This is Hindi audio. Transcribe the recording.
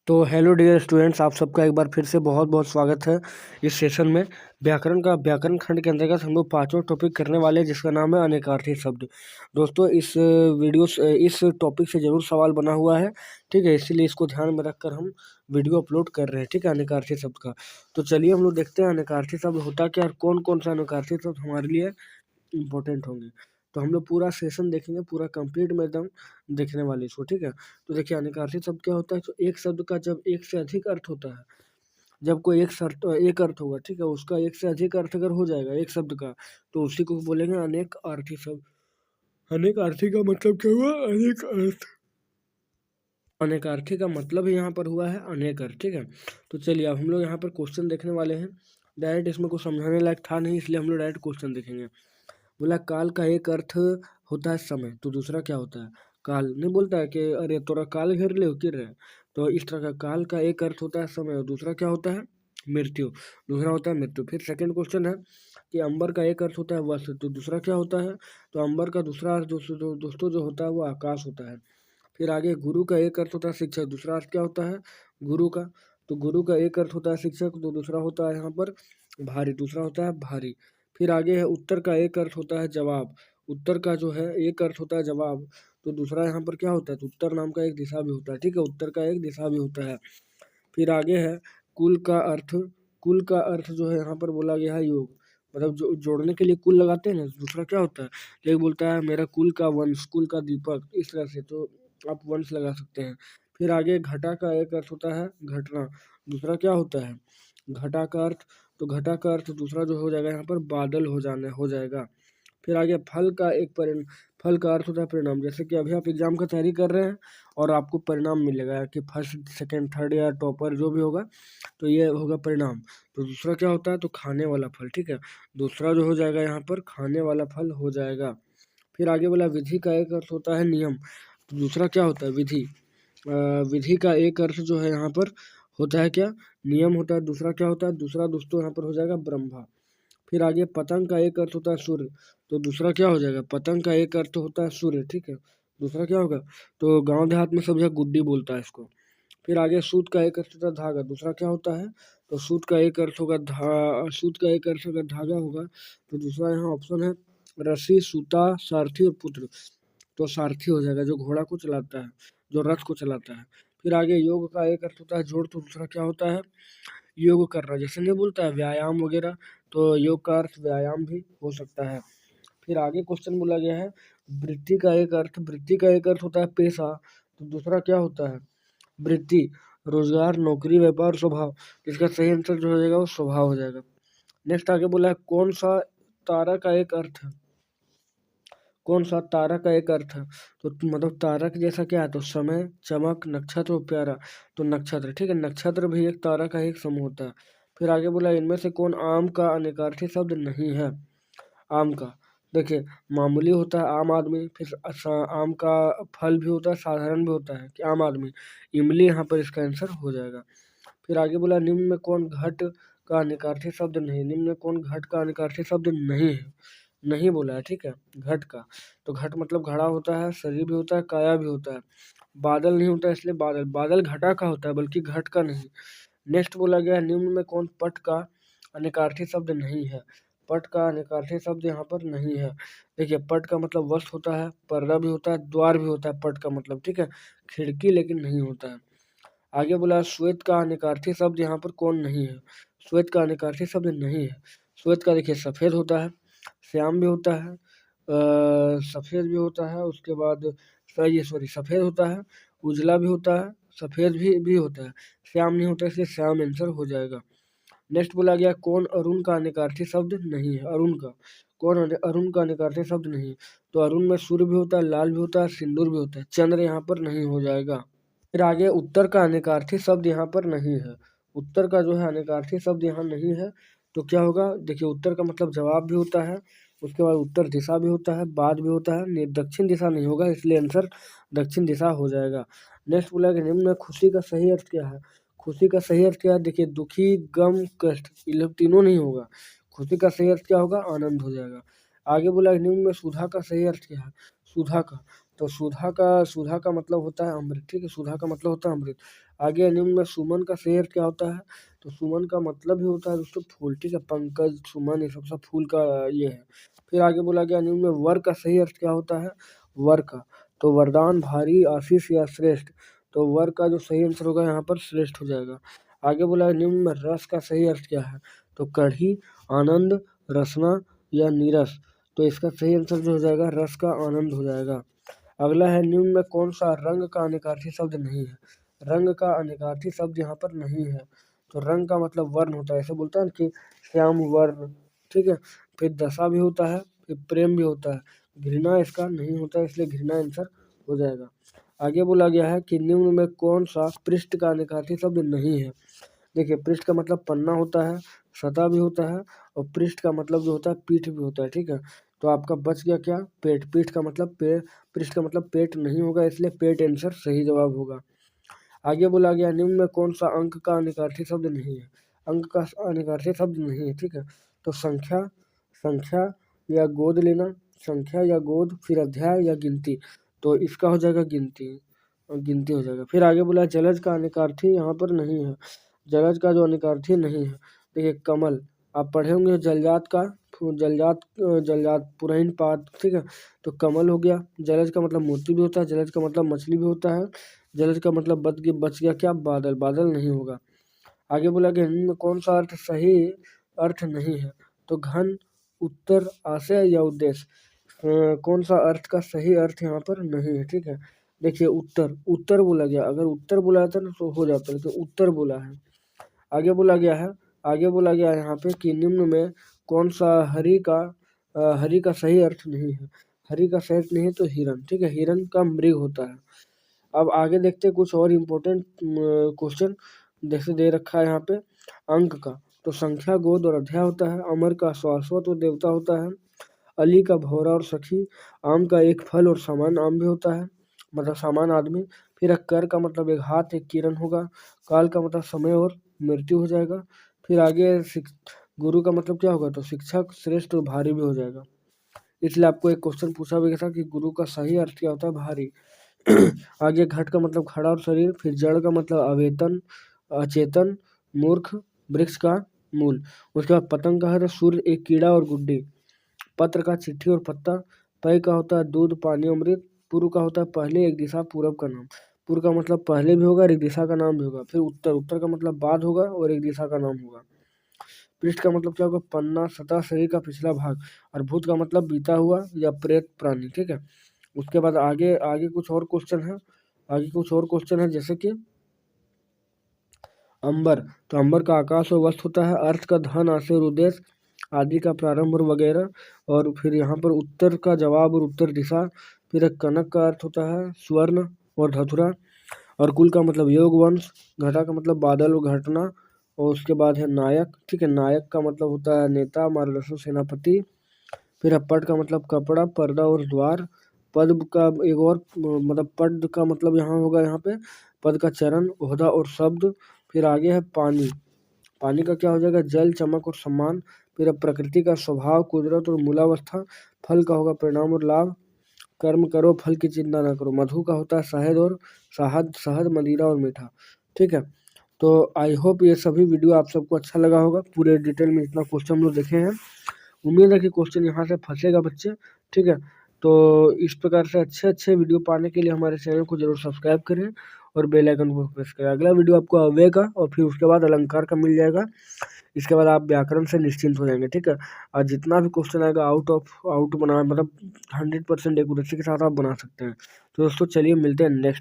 तो हेलो डियर स्टूडेंट्स, आप सबका एक बार फिर से बहुत बहुत स्वागत है इस सेशन में। व्याकरण खंड के अंतर्गत हम लोग पांचों टॉपिक करने वाले हैं, जिसका नाम है अनेकार्थी शब्द। दोस्तों, इस टॉपिक से जरूर सवाल बना हुआ है, ठीक है, इसीलिए इसको ध्यान में रखकर हम वीडियो अपलोड कर रहे हैं, ठीक है, अनेकार्थी शब्द का। तो चलिए हम लोग देखते हैं अनेकार्थी शब्द होता क्या और कौन कौन सा अनेकार्थी शब्द हमारे लिए इम्पोर्टेंट होंगे। तो हम लोग पूरा सेशन देखेंगे, पूरा कंप्लीट में एकदम देखने वाले इसको, ठीक है। तो देखिए अनेकार्थी शब्द क्या होता है। तो एक शब्द का जब एक से अधिक अर्थ होता है, जब कोई एक अर्थ होगा, ठीक है, उसका एक से अधिक अर्थ अगर हो जाएगा एक शब्द का, तो उसी को बोलेंगे अनेक अर्थी शब्द। अनेक अर्थी का मतलब क्या हुआ? अनेक अर्थ। अनेक अर्थी का मतलब यहाँ पर हुआ है अनेक अर्थ, ठीक है। तो चलिए अब हम लोग यहाँ पर क्वेश्चन देखने वाले हैं। डायरेक्ट इसमें कुछ समझाने लायक था नहीं, इसलिए हम लोग डायरेक्ट क्वेश्चन देखेंगे। बोला काल का एक अर्थ होता है समय, तो दूसरा क्या होता है? काल। नहीं बोलता है कि अरे तोरा काल घेर ले गिर रहे। तो इस तरह का काल का एक अर्थ होता है समय और दूसरा क्या होता है? मृत्यु। दूसरा होता है मृत्यु। फिर सेकंड क्वेश्चन है कि अंबर का एक अर्थ होता है वस्त्र, तो दूसरा क्या होता है? तो अंबर का दूसरा अर्थ दोस्तों जो होता है वो आकाश होता है। फिर आगे गुरु का एक अर्थ होता है शिक्षक, दूसरा अर्थ क्या होता है? गुरु का। तो गुरु का एक अर्थ होता है शिक्षक, तो दूसरा होता है यहाँ पर भारी, दूसरा होता है भारी। फिर आगे है उत्तर का एक अर्थ होता है जवाब। उत्तर का जो है एक अर्थ होता है जवाब, तो दूसरा यहाँ पर क्या होता है? तो उत्तर नाम का एक दिशा भी होता है, ठीक है, उत्तर का एक दिशा भी होता है। फिर आगे है कुल का अर्थ। कुल का अर्थ जो है यहाँ पर बोला गया है योग, मतलब जो जोड़ने के लिए कुल लगाते हैं ना। दूसरा क्या होता है? एक बोलता है मेरा कुल का वंश, कुल का दीपक, इस तरह से तो आप वंश लगा सकते हैं। फिर आगे घटा का एक अर्थ होता है घटना, दूसरा क्या होता है? घटा का अर्थ। तो घटा का अर्थ दूसरा जो हो जाएगा यहाँ पर बादल हो जाएगा। फिर आगे फल का अर्थ होता है परिणाम। जैसे कि अभी आप एग्जाम का तैयारी कर रहे हैं और आपको परिणाम मिलेगा कि फर्स्ट सेकंड थर्ड या टॉपर जो भी होगा, तो ये होगा परिणाम। तो दूसरा क्या होता है? तो खाने वाला फल, ठीक है, दूसरा जो हो जाएगा यहाँ पर खाने वाला फल हो जाएगा। फिर आगे बोला विधि का एक अर्थ होता है नियम, तो दूसरा क्या होता है? विधि। विधि का एक अर्थ जो है यहाँ पर होता है क्या? नियम होता है। दूसरा क्या होता है? दूसरा दोस्तों यहाँ पर हो जाएगा ब्रह्मा। फिर आगे पतंग का एक अर्थ होता है सूर्य, तो दूसरा क्या हो जाएगा? पतंग का एक अर्थ होता है सूर्य, ठीक है, दूसरा क्या होगा? तो गांव देहात में सब जगह गुड्डी बोलता है इसको। फिर आगे सूत का एक अर्थ होता है धागा, दूसरा क्या होता है? तो सूत का एक अर्थ अगर धागा होगा, तो दूसरा यहाँ ऑप्शन है रस्सी, सूता, सारथी और पुत्र। तो सारथी हो जाएगा, जो घोड़ा को चलाता है, जो रथ को चलाता है। फिर आगे योग का एक अर्थ होता है जोड़, तो दूसरा क्या होता है? योग करना। जैसे नहीं बोलता है व्यायाम वगैरह, तो योग का अर्थ व्यायाम भी हो सकता है। फिर आगे क्वेश्चन बोला गया है वृत्ति का एक अर्थ होता है पेशा, तो दूसरा क्या होता है? वृत्ति। रोजगार, नौकरी, व्यापार, स्वभाव। इसका सही आंसर जो हो जाएगा वो स्वभाव हो जाएगा। नेक्स्ट आगे बोला है कौन सा तारा का एक अर्थ है? कौन सा तारा का एक अर्थ है? तो मतलब तारा के जैसा क्या है? तो समय, चमक, नक्षत्र और प्यारा। तो नक्षत्र, ठीक है, नक्षत्र भी एक तारा का एक समूह होता है। फिर आगे बोला इनमें से कौन आम का अनेकार्थी शब्द नहीं है? आम का देखिए मामूली होता है आम आदमी, फिर आम का फल भी होता है, साधारण भी होता है कि आम आदमी। इमली यहाँ पर इसका आंसर हो जाएगा। फिर आगे बोला निम्न में कौन घट का अनेकार्थी शब्द नहीं? निम्न में कौन घट का अनेकार्थी शब्द नहीं है? नहीं बोला है, ठीक है, घट का। तो घट मतलब घड़ा होता है, शरीर भी होता है, काया भी होता है। बादल नहीं होता इसलिए बादल, बादल घटा का होता है बल्कि घट का नहीं। नेक्स्ट बोला गया निम्न में कौन पट का अनेकार्थी शब्द नहीं है? पट का अनेकार्थी शब्द यहाँ पर नहीं है। देखिए पट का मतलब वस्त्र होता है, पर्दा भी होता है, द्वार भी होता है, पट का मतलब, ठीक है, खिड़की लेकिन नहीं होता है। आगे बोला श्वेत का अनेकार्थी शब्द यहाँ पर कौन नहीं है? श्वेत का अनेकार्थी शब्द नहीं है। श्वेत का देखिए सफ़ेद होता है, श्याम भी होता है, सफ़ेद भी होता है, उसके बाद ये सॉरी सफ़ेद होता है, उजला भी होता है, सफ़ेद भी होता है, श्याम नहीं होता, इसलिए श्याम आंसर हो जाएगा। नेक्स्ट बोला गया कौन अरुण का अनेकार्थी शब्द नहीं है? अरुण का अरुण का अनेकार्थी शब्द नहीं है? तो अरुण में सूर्य भी होता है, लाल भी होता है, सिंदूर भी होता है, चंद्र यहाँ पर नहीं हो जाएगा। फिर आगे उत्तर का अनेकार्थी शब्द यहाँ पर नहीं है। उत्तर का जो है अनेकार्थी शब्द यहाँ नहीं है, तो क्या होगा? देखिए उत्तर का मतलब जवाब भी होता है, उसके बाद उत्तर दिशा भी होता है, बाद भी होता है, दक्षिण दिशा नहीं होगा, इसलिए आंसर दक्षिण दिशा हो जाएगा। नेक्स्ट बोला कि निम्न में खुशी का सही अर्थ क्या है? खुशी का सही अर्थ क्या है? देखिए दुखी, गम, कष्ट, ये लोग तीनों नहीं होगा। खुशी का सही अर्थ क्या होगा? आनंद हो जाएगा। आगे बोला कि निम्न में सुधा का सही अर्थ क्या है? सुधा का, तो सुधा का मतलब होता है अमृत, ठीक है, सुधा का मतलब होता है अमृत। आगे निम्न में सुमन का सही अर्थ क्या होता है? तो सुमन का मतलब ही होता है दोस्तों फूल, ठीक है, पंकज सुमन ये सब फूल का ये है। फिर आगे बोला गया निम्न में वर का सही अर्थ क्या होता है? वर का, तो वरदान, भारी, आशीष या श्रेष्ठ। तो वर का जो सही आंसर होगा यहाँ पर श्रेष्ठ हो जाएगा। आगे बोला निम्न में रस का सही अर्थ क्या है? तो कढ़ी, आनंद, रसना या नीरस। तो इसका सही आंसर जो हो जाएगा रस का आनंद हो जाएगा। अगला है निम्न में कौन सा रंग का अनिकार्थी शब्द नहीं है? रंग का अनिकार्थी शब्द यहाँ पर नहीं है। तो रंग का मतलब वर्ण होता है, ऐसे बोलता है ना कि श्याम वर्ण, ठीक है। फिर दशा भी होता है, फिर प्रेम भी होता है। घृणा इसका नहीं होता है, इसलिए घृणा आंसर हो जाएगा। आगे बोला गया है कि निम्न में कौन सा पृष्ठ का अनिकार्थी शब्द नहीं है? देखिए पृष्ठ का मतलब पन्ना होता है, सतह भी होता है, और पृष्ठ का मतलब जो होता है पीठ भी होता है, ठीक है। तो आपका बच गया क्या? पेट। पीठ का मतलब पृष्ठ का मतलब पेट नहीं होगा, इसलिए पेट आंसर सही जवाब होगा। आगे बोला गया निम्न में कौन सा अंक का अनिकार्थी शब्द नहीं है? अंक का अनिकार्थी शब्द नहीं है, ठीक है। तो संख्या या गोद लेना, संख्या या गोद, फिर अध्याय या गिनती। तो इसका हो जाएगा गिनती, और गिनती हो जाएगा। फिर आगे बोला जलज का अनिकार्थी यहाँ पर नहीं है। जलज का जो अनिकार्थी नहीं है, देखिए कमल, आप पढ़े होंगे जलजात का, जलजात पुरैन पात, ठीक है। तो कमल हो गया। जलज का मतलब मोती भी होता है, जलज का मतलब मछली भी होता है, जलज का मतलब बच गया क्या? बादल। बादल नहीं होगा। आगे बोला कि इनमें कौन सा अर्थ सही अर्थ नहीं है? तो घन, उत्तर, आशय या उद्देश्य। कौन सा अर्थ का सही अर्थ यहाँ पर नहीं है, ठीक है। देखिए उत्तर बोला गया, अगर उत्तर बोला जाता ना तो हो जाता, लेकिन उत्तर बोला है। आगे बोला गया है यहाँ पे कि निम्न में कौन सा हरि का सही अर्थ नहीं है? हरि का सही अर्थ नहीं है तो हिरण, ठीक है, हिरण का मृग होता है। अब आगे देखते हैं कुछ और इम्पोर्टेंट क्वेश्चन जैसे दे रखा है यहाँ पे। अंक का, तो संख्या, गोद और अध्याय होता है। अमर का शाश्वत और देवता होता है। अली का भौरा और सखी। आम का एक फल और समान आम भी होता है, मतलब समान आदमी। फिर कर का मतलब एक हाथ एक किरण होगा। काल का मतलब समय और मृत्यु हो जाएगा। फिर आगे गुरु का मतलब क्या होगा? तो शिक्षक, श्रेष्ठ और भारी भी हो जाएगा। इसलिए आपको एक क्वेश्चन पूछा भी गया था कि गुरु का सही अर्थ क्या होता है? भारी। आगे घट का मतलब खड़ा और शरीर। फिर जड़ का मतलब अवेतन, अचेतन, मूर्ख, वृक्ष का मूल। उसके बाद पतंग का है तो सूर्य, एक कीड़ा और गुड्डी। पत्र का चिट्ठी और पत्ता। पै का होता है दूध, पानी, अमृत। पूर्व का होता है पहले, एक दिशा, पूरब का नाम। पूर्व का मतलब पहले भी होगा और एक दिशा का नाम भी होगा। फिर उत्तर का मतलब बाद होगा और एक दिशा का नाम होगा। पृष्ठ का मतलब क्या होगा? पन्ना, सतह, शरीर का पिछला भाग। और भूत का मतलब बीता हुआ या प्रेत प्राणी, ठीक है। उसके बाद आगे आगे कुछ और क्वेश्चन है जैसे कि अंबर, तो अंबर का आकाश और वस्त्र होता है। अर्थ का धन, आशय और उद्देश्य, आदि का प्रारंभ और वगैरह। और फिर यहाँ पर उत्तर का जवाब और उत्तर दिशा। फिर एक कनक का अर्थ होता है स्वर्ण और धतुरा। और कुल का मतलब योग, वंश। घटा का मतलब बादल और घटना। और उसके बाद है नायक, ठीक है, नायक का मतलब होता है नेता, मार्गदर्शक, सेनापति। फिर है पट का मतलब कपड़ा, पर्दा और द्वार। पद का एक और मतलब पद का मतलब यहाँ होगा, यहाँ पे पद का चरण, ओहदा और शब्द। फिर आगे है पानी, पानी का क्या हो जाएगा? जल, चमक और सम्मान। फिर अब प्रकृति का स्वभाव, कुदरत और मूलावस्था। फल का होगा परिणाम और लाभ। कर्म करो, फल की चिंता न करो। मधु का होता है शहद, मदिरा और मीठा, ठीक है। तो आई होप ये सभी वीडियो आप सबको अच्छा लगा होगा। पूरे डिटेल में इतना क्वेश्चन हम लोग देखे हैं। उम्मीद है कि क्वेश्चन यहाँ से फंसेगा बच्चे, ठीक है। तो इस प्रकार से अच्छे अच्छे वीडियो पाने के लिए हमारे चैनल को जरूर सब्सक्राइब करें और बेल आइकन को प्रेस करें। अगला वीडियो आपको आवेगा और फिर उसके बाद अलंकार का मिल जाएगा। इसके बाद आप व्याकरण से निश्चिंत हो जाएंगे, ठीक है। और जितना भी क्वेश्चन आएगा आउट बना मतलब 100% एक्यूरेसी के साथ आप बना सकते हैं। तो दोस्तों चलिए मिलते हैं नेक्स्ट